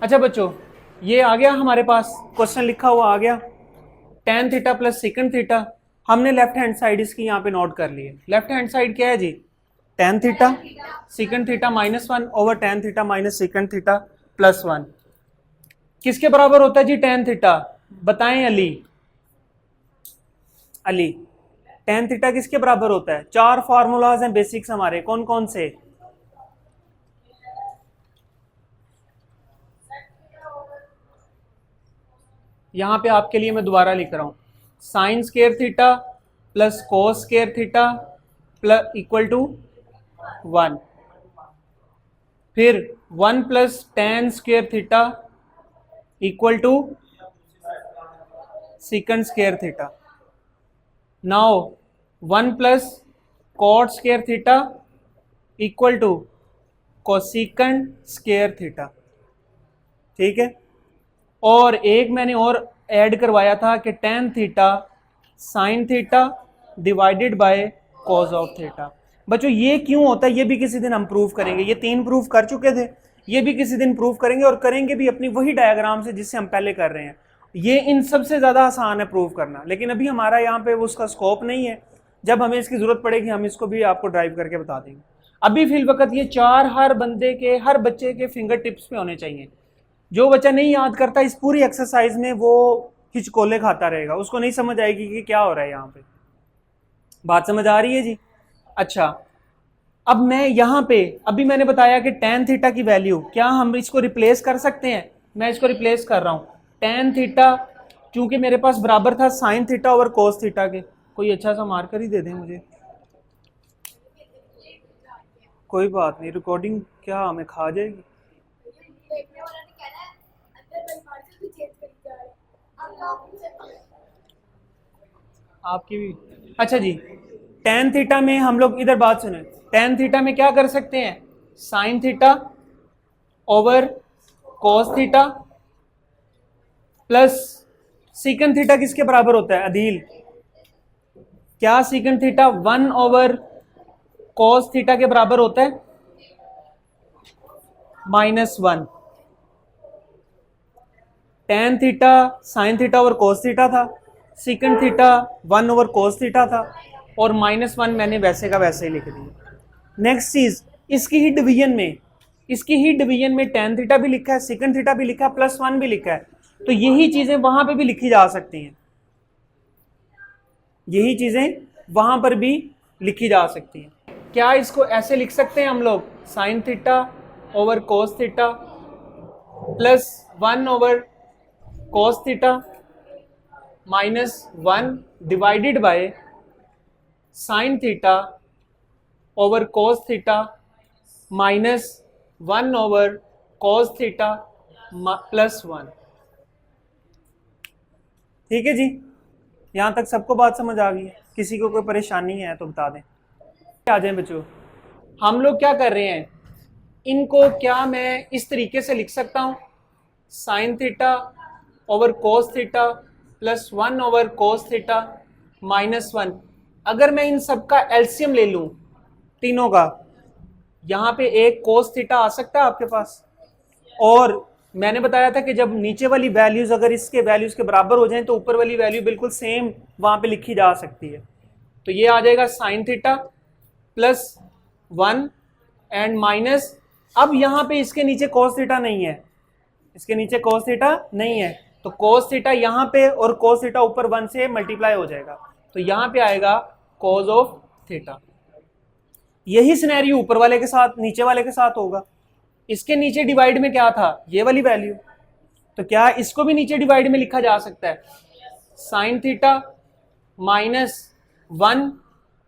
अच्छा बच्चों, ये आ गया हमारे पास, क्वेश्चन लिखा हुआ आ गया, tan theta plus second theta. हमने लेफ्ट हैंड साइड इसकी यहाँ पे नोट कर ली है। लेफ्ट हैंड साइड क्या है जी? tan theta second theta -1 over tan theta minus second theta plus 1। किसके बराबर होता है जी tan थीटा? बताएं अली। अली, tan थीटा किसके बराबर होता है? चार फॉर्मूलाज हैं बेसिक्स हमारे, कौन कौन से? यहां पे आपके लिए मैं दोबारा लिख रहा हूं, sine square theta plus cos square theta plus equal to 1, फिर 1 plus tan square theta equal to secant square theta. Now 1 plus cot square theta equal to cosecant square theta. ठीक है, और एक मैंने और ऐड करवाया था कि tan theta sine theta divided by cos of theta. बच्चों ये क्यों होता है ये भी किसी दिन हम प्रूव करेंगे। ये 3 प्रूफ कर चुके थे, ये भी किसी दिन प्रूव करेंगे, और करेंगे भी अपनी वही डायग्राम से जिससे हम पहले कर रहे हैं। ये इन सबसे ज्यादा आसान है प्रूव करना, लेकिन अभी हमारा यहाँ पे उसका स्कोप नहीं है। जब हमें इसकी जरूरत पड़ेगी हम इसको भी आपको ड्राइव करके बता देंगे। अभी फिल वक्त ये चार हर बंदे के, हर बच्चे के फिंगर टिप्स पे होने चाहिए। जो बच्चा नहीं याद करता इस पूरी एक्सरसाइज में वो हिचकोले खाता रहेगा, उसको नहीं समझ आएगी कि क्या हो रहा है यहाँ पे। बात समझ आ रही है जी? अच्छा, अब मैं यहाँ पे, अभी मैंने बताया कि tan थीटा की वैल्यू, क्या हम इसको रिप्लेस कर सकते हैं? मैं इसको रिप्लेस कर रहा हूँ। tan थीटा चूंकि मेरे पास बराबर था sine theta over cos theta के। कोई अच्छा सा मार्कर ही दे दें मुझे। कोई बात नहीं, रिकॉर्डिंग क्या हमें खा जाएगी? आपकी भी। अच्छा जी, tan थीटा में हम लोग, इधर बात सुने, tan थीटा में क्या कर सकते हैं? Sine theta over cos theta plus secant theta किसके बराबर होता है अदील? क्या secant theta 1 over cos theta के बराबर होता है? -1। tan theta sine theta over cos theta था, secant theta 1 over cos theta था, और -1 मैंने वैसे का वैसे ही लिख दिया। नेक्स्ट चीज, इसकी ही डिवीजन में, इसकी ही डिवीजन में tan थीटा भी लिखा है, सीकंड थीटा भी लिखा है, +1 भी लिखा है। तो यही चीजें वहां पे भी लिखी जा सकती हैं, यही चीजें वहां पर भी लिखी जा सकती हैं। क्या इसको ऐसे लिख सकते हैं हम लोग? Sign theta over cos theta +1 over cos theta -1 divided by sine theta over cos theta -1 over cos theta +1। ठीक है जी, यहां तक सबको बात समझ आ गई है? किसी को कोई परेशानी है तो बता दें। आ जाए बच्चों, हम लोग क्या कर रहे हैं, इनको क्या मैं इस तरीके से लिख सकता हूं? Sign theta over cos theta +1 over cos theta -1। अगर मैं इन सब का एलसीएम ले लूं, तीनों का, यहां पे एक कोस थीटा आ सकता है आपके पास। और मैंने बताया था कि जब नीचे वाली वैल्यूज अगर इसके वैल्यूज के बराबर हो जाएं तो ऊपर वाली वैल्यू बिल्कुल सेम वहां पे लिखी जा सकती है। तो ये आ जाएगा साइन थीटा +1 एंड माइनस, अब यहां पे इसके नीचे कोस थीटा नहीं है, इसके नीचे कोस थीटा नहीं है, तो कोस थीटा यहां पे और कोस थीटा ऊपर 1 से मल्टीप्लाई हो जाएगा, तो यहां पे आएगा कोस ऑफ थीटा। यही सिनेरियो ऊपर वाले के साथ, नीचे वाले के साथ होगा। इसके नीचे डिवाइड में क्या था? ये वाली वैल्यू, तो क्या इसको भी नीचे डिवाइड में लिखा जा सकता है? Sine theta -1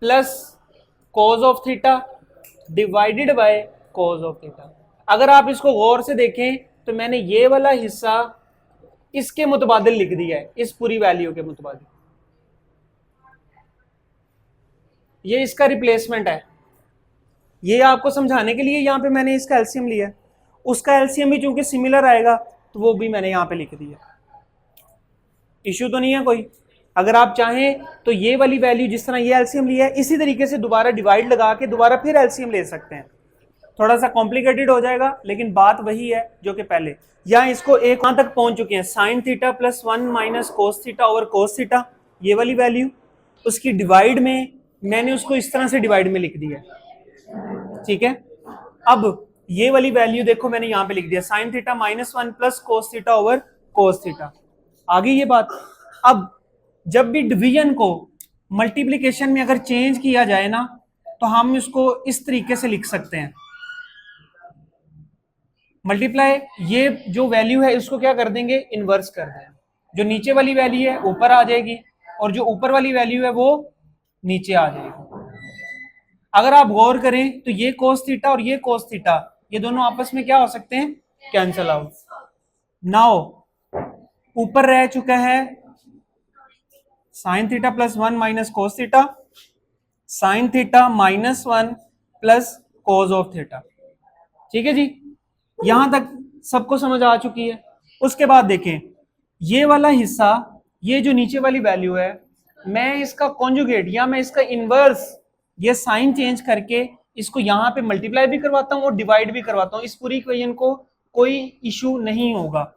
plus cos of theta divided by cos of theta. अगर आप इसको गौर से देखें तो मैंने ये वाला हिस्सा इसके मुतबादिल लिख दिया है, इस पूरी वैल्यू के मुतबादिल। ये इसका रिप्लेसमेंट है, ये आपको समझाने के लिए यहां पे मैंने इसका एलसीएम लिया। उसका एलसीएम भी चूंकि सिमिलर आएगा तो वो भी मैंने यहां पे लिख दिया। इश्यू तो नहीं है कोई? अगर आप चाहें तो ये वाली वैल्यू जिस तरह ये एलसीएम लिया है इसी तरीके से दोबारा डिवाइड लगा के दोबारा फिर एलसीएम ले सकते हैं। थोड़ा सा कॉम्प्लिकेटेड हो जाएगा, लेकिन बात वही है जो कि पहले। यहाँ इसको एक कहां तक पहुंच चुके हैं, sine theta plus 1 minus cos theta over cos theta, ये वाली वैल्यू। उसकी डिवाइड में मैंने उसको इस तरह से डिवाइड में लिख दिया, ठीक है। अब ये वाली वैल्यू देखो मैंने यहां पे लिख दिया, sine theta minus 1 plus cos theta over cos theta. आ गई ये बात। अब जब भी डिवीजन को मल्टीप्लिकेशन में अगर चेंज किया जाए ना, तो हम इसको इस तरीके से लिख सकते हैं, मल्टीप्लाई, ये जो वैल्यू है इसको क्या कर देंगे, इनवर्स कर देंगे। जो नीचे वाली वैल्यू है ऊपर आ जाएगी, और जो ऊपर वाली वैल्यू है वो नीचे आ जाएगी। अगर आप गौर करें तो ये कोस थीटा और ये कोस थीटा, ये दोनों आपस में क्या हो सकते हैं, कैंसल आउट। नाउ ऊपर रह चुका है sign theta plus 1 minus cos theta, sine theta minus 1 plus cos of theta, ठीक है जी। यहां तक सबको समझ आ चुकी है। उसके बाद देखें ये वाला हिस्सा, ये जो नीचे वाली वैल्यू है, मैं इसका कॉन्जुगेट या मैं इसका इनवर्स, ये साइन चेंज करके इसको यहां पे मल्टीप्लाई भी करवाता हूं और डिवाइड भी करवाता हूं। इस पूरी इक्वेशन को कोई इशू नहीं होगा।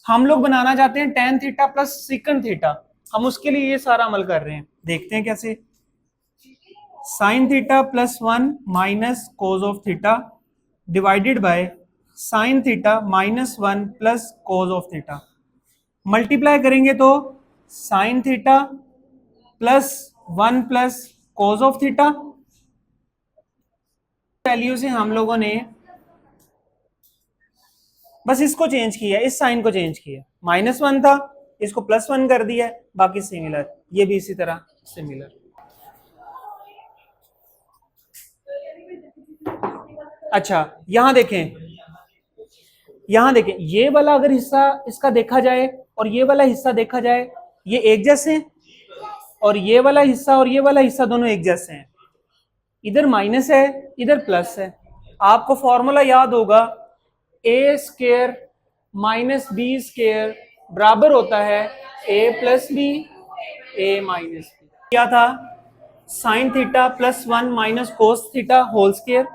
हम लोग बनाना चाहते हैं tan theta plus second theta, हम उसके लिए ये सारा अमल कर रहे हैं। देखते हैं कैसे। Sign theta plus 1 minus cos of theta divided by sine theta minus 1 plus cos of theta. Multiply करेंगे तो sign theta plus 1 plus cos of theta. Value से हम लोगों ने बस इसको चेंज किया, इस साइन को चेंज किया, -1 था इसको +1 कर दिया, बाकी सिमिलर, ये भी इसी तरह सिमिलर। अच्छा यहां देखें, यहां देखें, ये वाला अगर हिस्सा इसका देखा जाए और ये वाला हिस्सा देखा जाए, ये एक जैसे हैं, और ये वाला हिस्सा और ये वाला हिस्सा दोनों एक जैसे हैं। इधर माइनस है इधर प्लस है। आपको फॉर्मूला याद होगा, a square minus b square बराबर होता है a plus b a minus b. क्या था, sine theta plus 1 minus cos theta whole square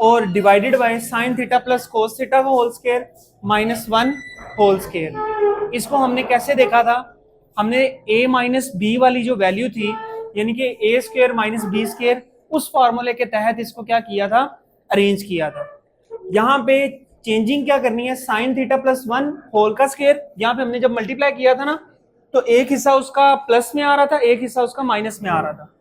और divided by sine theta plus cos theta whole square -1 whole square. इसको हमने कैसे देखा था, हमने a माइनस बी वाली जो वैल्यू थी, यानी कि ए स्क्वायर माइनस बी स्क्वायर, उस फॉर्मूले के तहत इसको क्या किया था, अरेंज किया था। यहाँ पे चेंजिंग क्या करनी है, साइन थीटा प्लस 1 होल का स्क्वायर, यहाँ पे हमने जब मल्टीप्लाई किया था ना, तो एक हिस्सा उसका प्लस में आ रहा था, एक हिस्सा उसका माइनस में आ रहा था।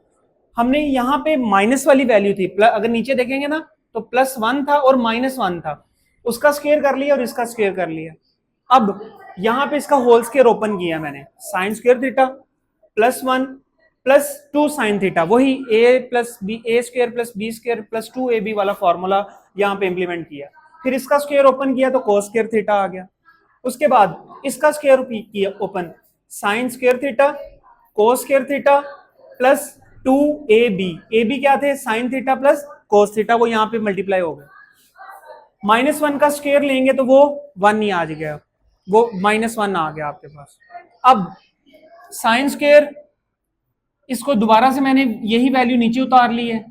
हमने यहाँ पे माइनस वाली वैल्यू थी, अगर नीचे देखेंगे ना तो +1 था और -1 था, उसका स्क्वायर कर लिया और इसका स्क्वायर कर लिया। अब यहाँ पे इसका होल स्क्वायर ओपन किया मैंने, sine square theta +1 plus 2 sine theta, वही a plus b a square plus b square plus 2ab वाला फॉर्मूला यहाँ पे इंप्लीमेंट किया। फिर इसका स्क्वायर ओपन किया तो कोस स्क्वायर थीटा आ गया। उसके बाद इसका स्क्वायर किया open, sign square theta cos square theta plus 2ab, ab क्या थे, sign theta plus cos theta, वो यहाँ पे मल्टीप्लाई हो गया। -1 का स्क्वायर लेंगे तो वो 1 ही आ गया, वो -1 आ गया आपके पास। अब साइन स्क्वायर, इसको दोबारा से मैंने यही वैल्यू नीचे उतार ली है।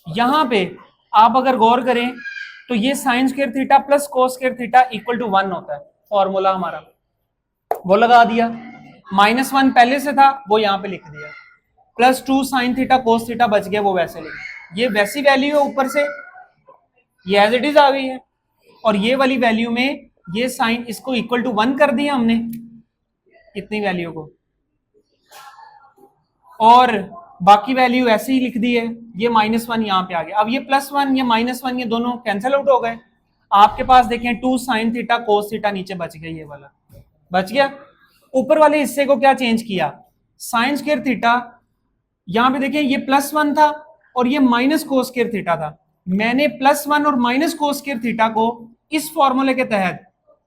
यहां पे आप अगर गौर करें तो ये sine square theta plus cos square theta equal to 1 होता है, फॉर्मूला हमारा वो लगा दिया। -1 पहले से था वो यहाँ पे लिख दिया, +2 साइन थीटा कोस थीटा बच गया, वो वैसे लिख, ये वैसी वैल्यू है ऊपर से, ये एज इट इज आ गई है। और ये वाली वैल्यू में ये साइन इसको इक्वल टू 1 कर दिया हमने, इतनी वैल्यू को, और बाकी वैल्यू ऐसे ही लिख दी है। ये -1 यहाँ पे आ गया। अब ये +1 ये -1 ये दोनों कैंसिल आउट हो गए। आपके पास देखें 2 साइन थीटा कोस थीटा नीचे बच गया, ये वाला बच गया। ऊपर वाले हिस्से को क्या चेंज किया, साइन स्क्वायर थीटा, यहाँ पे देखिए ये +1 था और ये माइनस कोस स्क्वायर थीटा था। मैंने +1 और माइनस कोस स्क्वायर थीटा को इस फॉर्मूले के तहत,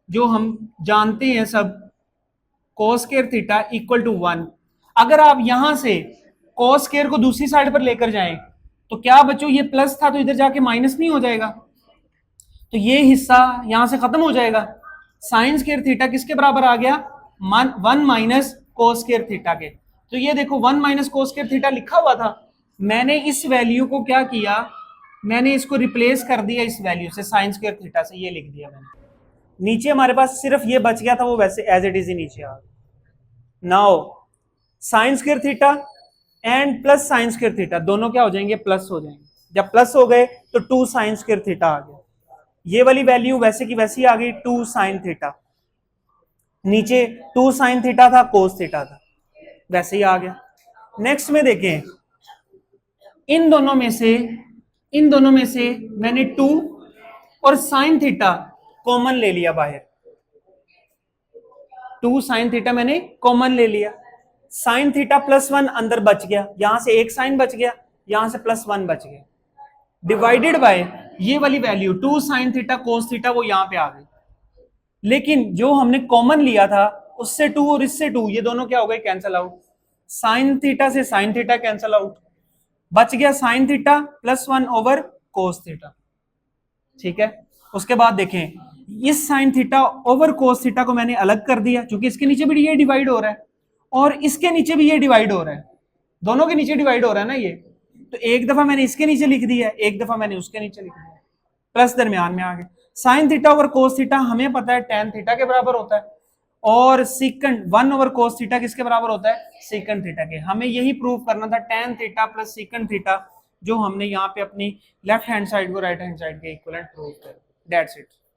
जो हम जानते हैं सब, cos square theta equal to 1, अगर आप यहां से कोस स्क्वायर को दूसरी साइड पर लेकर जाएं तो क्या बच्चों, ये प्लस था तो इधर जाके माइनस नहीं हो जाएगा, तो ये हिस्सा यहां से खत्म हो जाएगा। साइन स्क्वायर थीटा किसके बराबर आ गया, 1 माइनस कोस स्क्वायर थीटा के। तो ये देखो 1 माइनस कोस स्क्वायर थीटा लिखा हुआ था, मैंने इस वैल्यू को क्या किया, मैंने इसको रिप्लेस कर दिया इस वैल्यू से, साइन स्क्वायर थीटा से, ये लिख दिया मैंने। नीचे हमारे पास सिर्फ ये बच गया था, वो वैसे एज इट इज ही नीचे आ गया। Now sine square theta and plus sign square theta दोनों क्या हो जाएंगे, प्लस हो जाएंगे। जब प्लस हो गए तो 2 साइन स्क्वायर थीटा आ गया। ये वाली वैल्यू वैसे की वैसी आ गई, 2 साइन थीटा। नीचे 2 साइन थीटा था, कोस थीटा था, वैसे ही आ गया। नेक्स्ट में देखें, इन दोनों में से मैंने 2 और साइन थीटा कॉमन ले लिया बाहर। 2 साइन थीटा मैंने कॉमन ले लिया, साइन थीटा +1 अंदर बच गया, यहां से एक साइन बच गया, यहां से +1 बच गया, डिवाइडेड बाय ये वाली value 2 sine theta cos theta, वो यहां पे आ गई। लेकिन जो हमने कॉमन लिया था उससे 2 और इससे 2, ये दोनों क्या हो गए, कैंसल आउट। साइन थीटा से साइन थीटा कैंसल आउट, बच गया sine theta +1 over cos theta. ठीक है, उसके बाद देखें, इस sign theta over cos theta को मैंने अलग कर दिया, क्योंकि इसके नीचे भी ये डिवाइड हो रहा है और इसके नीचे भी ये डिवाइड हो रहा है, दोनों के नीचे डिवाइड हो रहा है ना ये। तो एक दफा मैंने इसके नीचे लिख दिया, एक दफा मैंने उसके नीचे लिख दिया, प्लस दरमियान में आ गया। Sign theta over cos theta हमें पता है tan थीटा के बराबर होता है, और सीकंड 1 ओवर कोस थीटा किसके बराबर होता है, सीकंड थीटा के। हमें यही प्रूव करना था, tan theta plus secant theta, जो हमने यहाँ पे अपनी लेफ्ट हैंड साइड को राइट हैंड साइड के इक्वलेंट प्रूव कर। That's it.